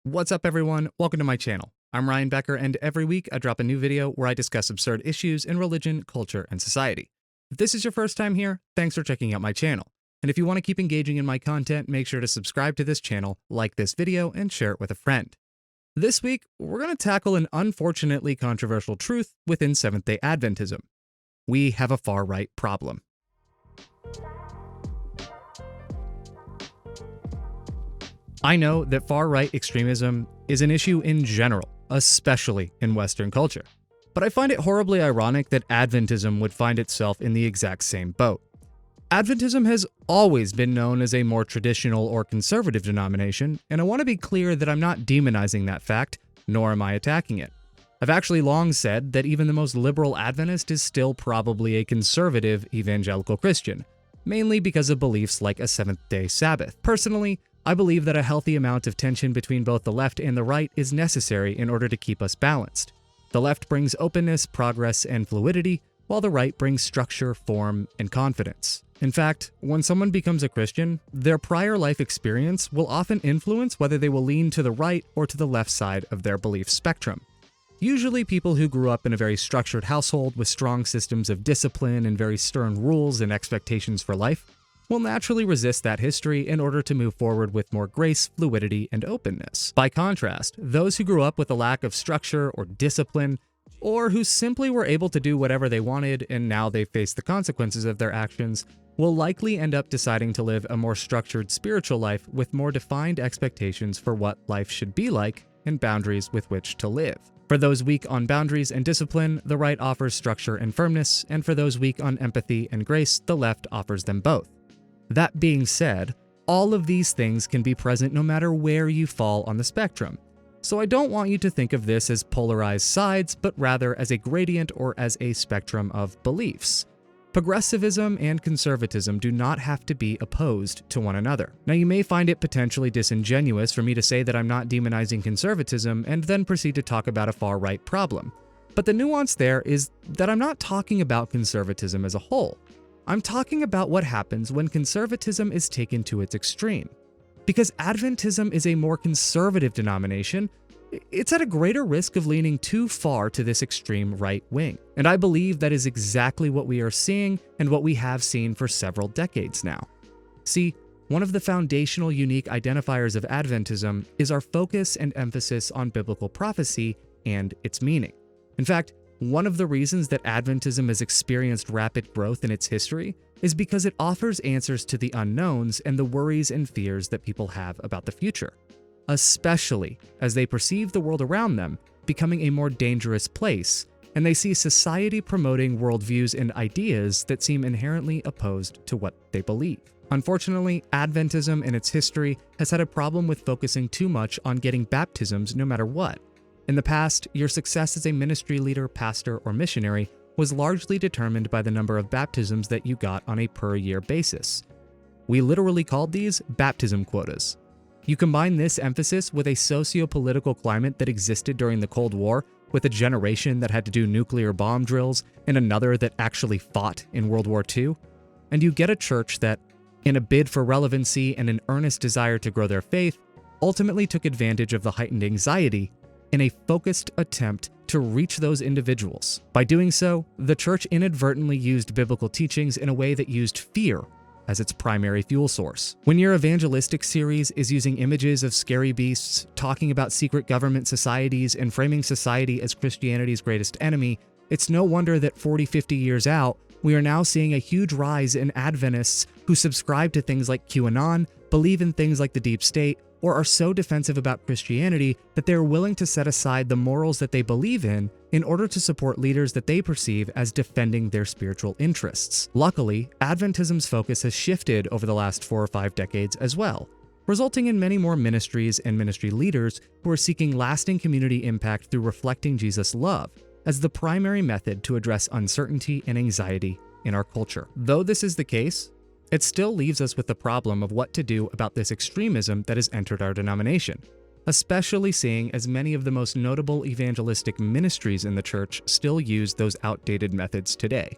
What's up, everyone? Welcome to my channel. I'm Ryan Becker, and every week I drop a new video where I discuss absurd issues in religion, culture, and society. If this is your first time here, thanks for checking out my channel. And if you want to keep engaging in my content, make sure to subscribe to this channel, like this video, and share it with a friend. This week, we're going to tackle an unfortunately controversial truth within Seventh-day Adventism. We have a far-right problem. I know that far-right extremism is an issue in general, especially in Western culture. But I find it horribly ironic that Adventism would find itself in the exact same boat. Adventism has always been known as a more traditional or conservative denomination, and I want to be clear that I'm not demonizing that fact, nor am I attacking it. I've actually long said that even the most liberal Adventist is still probably a conservative evangelical Christian, mainly because of beliefs like a seventh-day Sabbath. Personally, I believe that a healthy amount of tension between both the left and the right is necessary in order to keep us balanced. The left brings openness, progress, and fluidity, while the right brings structure, form, and confidence. In fact, when someone becomes a Christian, their prior life experience will often influence whether they will lean to the right or to the left side of their belief spectrum. Usually, people who grew up in a very structured household with strong systems of discipline and very stern rules and expectations for life will naturally resist that history in order to move forward with more grace, fluidity, and openness. By contrast, those who grew up with a lack of structure or discipline, or who simply were able to do whatever they wanted and now they face the consequences of their actions, will likely end up deciding to live a more structured spiritual life with more defined expectations for what life should be like and boundaries with which to live. For those weak on boundaries and discipline, the right offers structure and firmness, and for those weak on empathy and grace, the left offers them both. That being said, all of these things can be present no matter where you fall on the spectrum. So I don't want you to think of this as polarized sides, but rather as a gradient or as a spectrum of beliefs. Progressivism and conservatism do not have to be opposed to one another. Now, you may find it potentially disingenuous for me to say that I'm not demonizing conservatism and then proceed to talk about a far-right problem. But the nuance there is that I'm not talking about conservatism as a whole. I'm talking about what happens when conservatism is taken to its extreme. Because Adventism is a more conservative denomination, it's at a greater risk of leaning too far to this extreme right wing. And I believe that is exactly what we are seeing and what we have seen for several decades now. See, one of the foundational unique identifiers of Adventism is our focus and emphasis on biblical prophecy and its meaning. In fact, one of the reasons that Adventism has experienced rapid growth in its history is because it offers answers to the unknowns and the worries and fears that people have about the future, especially as they perceive the world around them becoming a more dangerous place, and they see society promoting worldviews and ideas that seem inherently opposed to what they believe. Unfortunately, Adventism in its history has had a problem with focusing too much on getting baptisms no matter what. In the past, your success as a ministry leader, pastor, or missionary was largely determined by the number of baptisms that you got on a per-year basis. We literally called these baptism quotas. You combine this emphasis with a socio-political climate that existed during the Cold War, with a generation that had to do nuclear bomb drills and another that actually fought in World War II, and you get a church that, in a bid for relevancy and an earnest desire to grow their faith, ultimately took advantage of the heightened anxiety in a focused attempt to reach those individuals. By doing so, the church inadvertently used biblical teachings in a way that used fear as its primary fuel source. When your evangelistic series is using images of scary beasts, talking about secret government societies, and framing society as Christianity's greatest enemy, it's no wonder that 40-50 years out, we are now seeing a huge rise in Adventists who subscribe to things like QAnon, believe in things like the deep state, or are so defensive about Christianity that they're willing to set aside the morals that they believe in order to support leaders that they perceive as defending their spiritual interests. Luckily, Adventism's focus has shifted over the last 4 or 5 decades as well, resulting in many more ministries and ministry leaders who are seeking lasting community impact through reflecting Jesus' love as the primary method to address uncertainty and anxiety in our culture. Though this is the case, it still leaves us with the problem of what to do about this extremism that has entered our denomination, especially seeing as many of the most notable evangelistic ministries in the church still use those outdated methods today.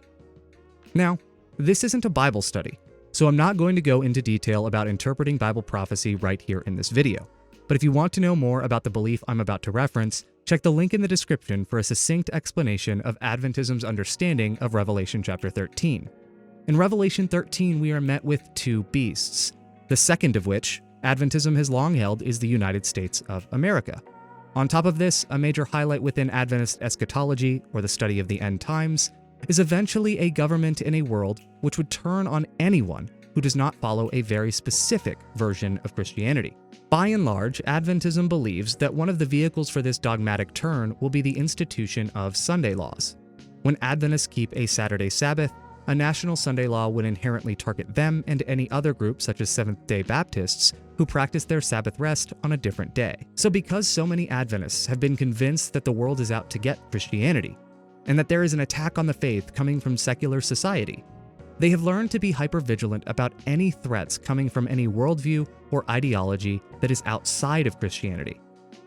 Now, this isn't a Bible study, so I'm not going to go into detail about interpreting Bible prophecy right here in this video. But if you want to know more about the belief I'm about to reference, check the link in the description for a succinct explanation of Adventism's understanding of Revelation chapter 13. In Revelation 13, we are met with two beasts, the second of which Adventism has long held is the United States of America. On top of this, a major highlight within Adventist eschatology, or the study of the end times, is eventually a government in a world which would turn on anyone who does not follow a very specific version of Christianity. By and large, Adventism believes that one of the vehicles for this dogmatic turn will be the institution of Sunday laws. When Adventists keep a Saturday Sabbath, a national Sunday law would inherently target them and any other group such as Seventh-day Baptists who practice their Sabbath rest on a different day. So because so many Adventists have been convinced that the world is out to get Christianity, and that there is an attack on the faith coming from secular society, they have learned to be hyper-vigilant about any threats coming from any worldview or ideology that is outside of Christianity.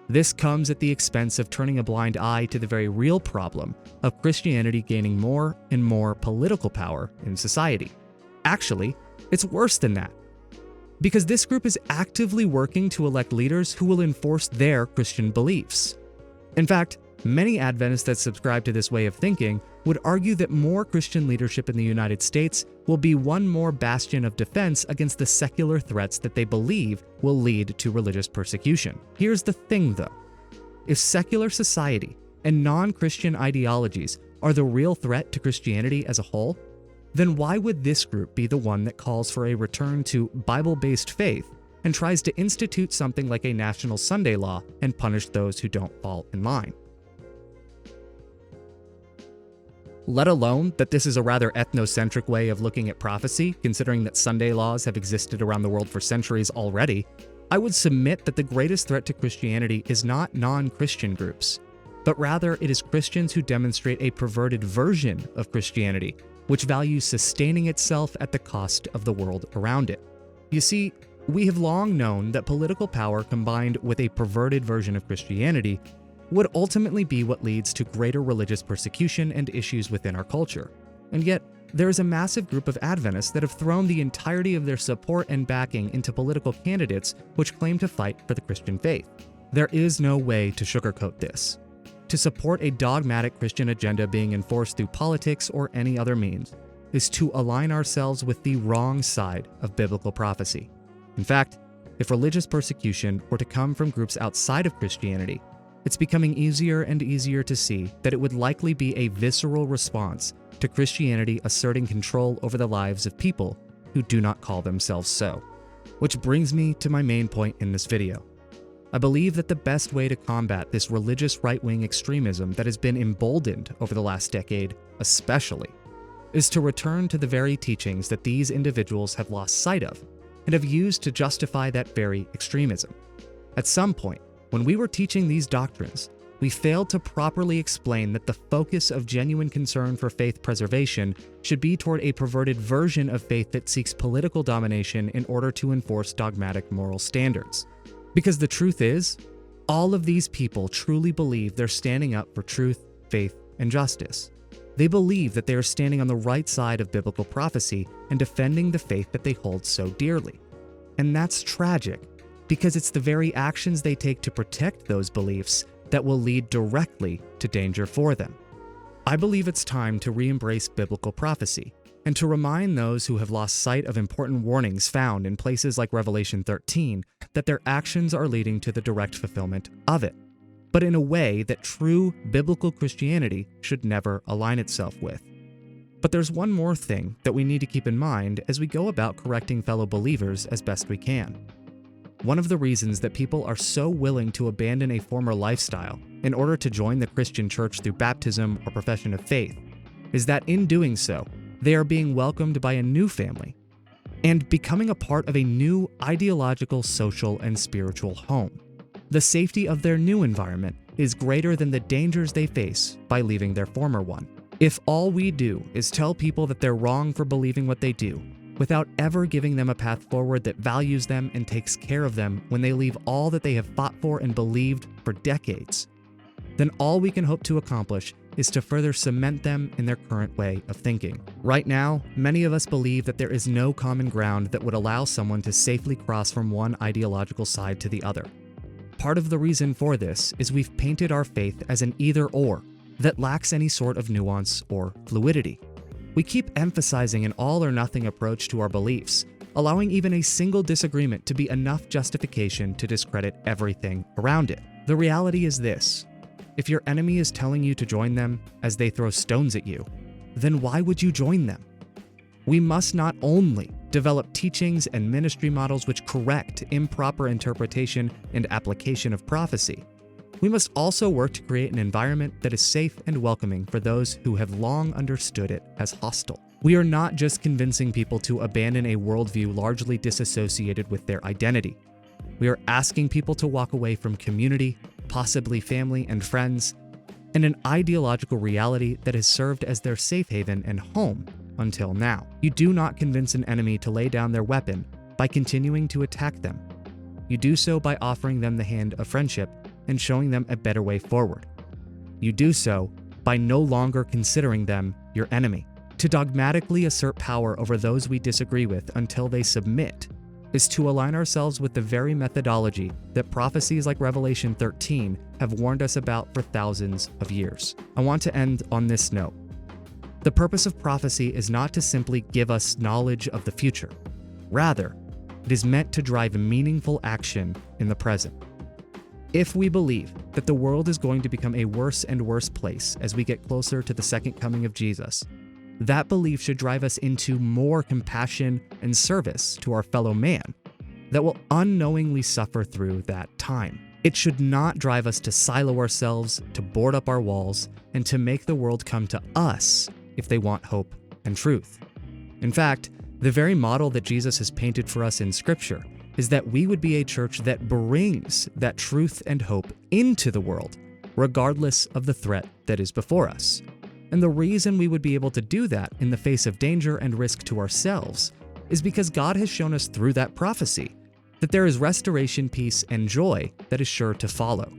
This comes at the expense of turning a blind eye to the very real problem of Christianity gaining more and more political power in society. Actually, it's worse than that, because this group is actively working to elect leaders who will enforce their Christian beliefs. In fact, many Adventists that subscribe to this way of thinking would argue that more Christian leadership in the United States will be one more bastion of defense against the secular threats that they believe will lead to religious persecution. Here's the thing though. If secular society and non-Christian ideologies are the real threat to Christianity as a whole, then why would this group be the one that calls for a return to Bible-based faith and tries to institute something like a national Sunday law and punish those who don't fall in line? Let alone that this is a rather ethnocentric way of looking at prophecy, considering that Sunday laws have existed around the world for centuries already, I would submit that the greatest threat to Christianity is not non-Christian groups, but rather it is Christians who demonstrate a perverted version of Christianity, which values sustaining itself at the cost of the world around it. You see, we have long known that political power combined with a perverted version of Christianity would ultimately be what leads to greater religious persecution and issues within our culture. And yet, there is a massive group of Adventists that have thrown the entirety of their support and backing into political candidates which claim to fight for the Christian faith. There is no way to sugarcoat this. To support a dogmatic Christian agenda being enforced through politics or any other means is to align ourselves with the wrong side of biblical prophecy. In fact, if religious persecution were to come from groups outside of Christianity, it's becoming easier and easier to see that it would likely be a visceral response to Christianity asserting control over the lives of people who do not call themselves so. Which brings me to my main point in this video. I believe that the best way to combat this religious right-wing extremism that has been emboldened over the last decade, especially, is to return to the very teachings that these individuals have lost sight of and have used to justify that very extremism. At some point, when we were teaching these doctrines, we failed to properly explain that the focus of genuine concern for faith preservation should be toward a perverted version of faith that seeks political domination in order to enforce dogmatic moral standards. Because the truth is, all of these people truly believe they're standing up for truth, faith, and justice. They believe that they are standing on the right side of biblical prophecy and defending the faith that they hold so dearly. And that's tragic, because it's the very actions they take to protect those beliefs that will lead directly to danger for them. I believe it's time to re-embrace biblical prophecy and to remind those who have lost sight of important warnings found in places like Revelation 13 that their actions are leading to the direct fulfillment of it, but in a way that true biblical Christianity should never align itself with. But there's one more thing that we need to keep in mind as we go about correcting fellow believers as best we can. One of the reasons that people are so willing to abandon a former lifestyle in order to join the Christian church through baptism or profession of faith is that in doing so, they are being welcomed by a new family and becoming a part of a new ideological, social, and spiritual home. The safety of their new environment is greater than the dangers they face by leaving their former one. If all we do is tell people that they're wrong for believing what they do, without ever giving them a path forward that values them and takes care of them when they leave all that they have fought for and believed for decades, then all we can hope to accomplish is to further cement them in their current way of thinking. Right now, many of us believe that there is no common ground that would allow someone to safely cross from one ideological side to the other. Part of the reason for this is we've painted our faith as an either-or that lacks any sort of nuance or fluidity. We keep emphasizing an all-or-nothing approach to our beliefs, allowing even a single disagreement to be enough justification to discredit everything around it. The reality is this: if your enemy is telling you to join them as they throw stones at you, then why would you join them? We must not only develop teachings and ministry models which correct improper interpretation and application of prophecy, we must also work to create an environment that is safe and welcoming for those who have long understood it as hostile. We are not just convincing people to abandon a worldview largely disassociated with their identity. We are asking people to walk away from community, possibly family and friends, and an ideological reality that has served as their safe haven and home until now. You do not convince an enemy to lay down their weapon by continuing to attack them. You do so by offering them the hand of friendship and showing them a better way forward. You do so by no longer considering them your enemy. To dogmatically assert power over those we disagree with until they submit is to align ourselves with the very methodology that prophecies like Revelation 13 have warned us about for thousands of years. I want to end on this note. The purpose of prophecy is not to simply give us knowledge of the future. Rather, it is meant to drive meaningful action in the present. If we believe that the world is going to become a worse and worse place as we get closer to the second coming of Jesus, that belief should drive us into more compassion and service to our fellow man that will unknowingly suffer through that time. It should not drive us to silo ourselves, to board up our walls, and to make the world come to us if they want hope and truth. In fact, the very model that Jesus has painted for us in Scripture is that we would be a church that brings that truth and hope into the world, regardless of the threat that is before us. And the reason we would be able to do that in the face of danger and risk to ourselves is because God has shown us through that prophecy that there is restoration, peace, and joy that is sure to follow.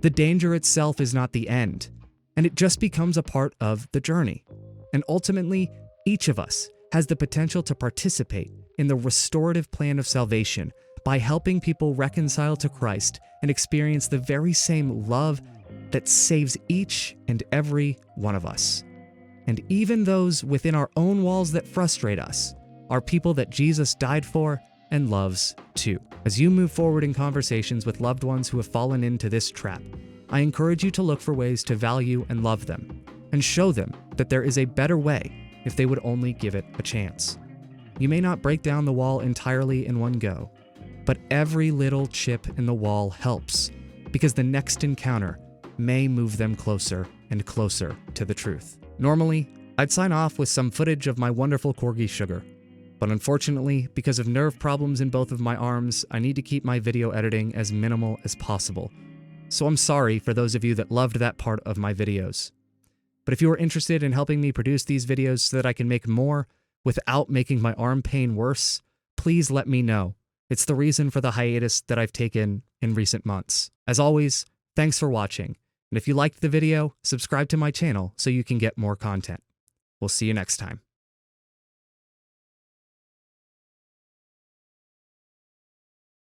The danger itself is not the end, and it just becomes a part of the journey. And ultimately, each of us has the potential to participate in the restorative plan of salvation by helping people reconcile to Christ and experience the very same love that saves each and every one of us. And even those within our own walls that frustrate us are people that Jesus died for and loves too. As you move forward in conversations with loved ones who have fallen into this trap, I encourage you to look for ways to value and love them and show them that there is a better way if they would only give it a chance. You may not break down the wall entirely in one go, but every little chip in the wall helps, because the next encounter may move them closer and closer to the truth. Normally, I'd sign off with some footage of my wonderful corgi Sugar, but unfortunately, because of nerve problems in both of my arms, I need to keep my video editing as minimal as possible. So I'm sorry for those of you that loved that part of my videos. But if you are interested in helping me produce these videos so that I can make more without making my arm pain worse, please let me know. It's the reason for the hiatus that I've taken in recent months. As always, thanks for watching. And if you liked the video, subscribe to my channel so you can get more content. We'll see you next time.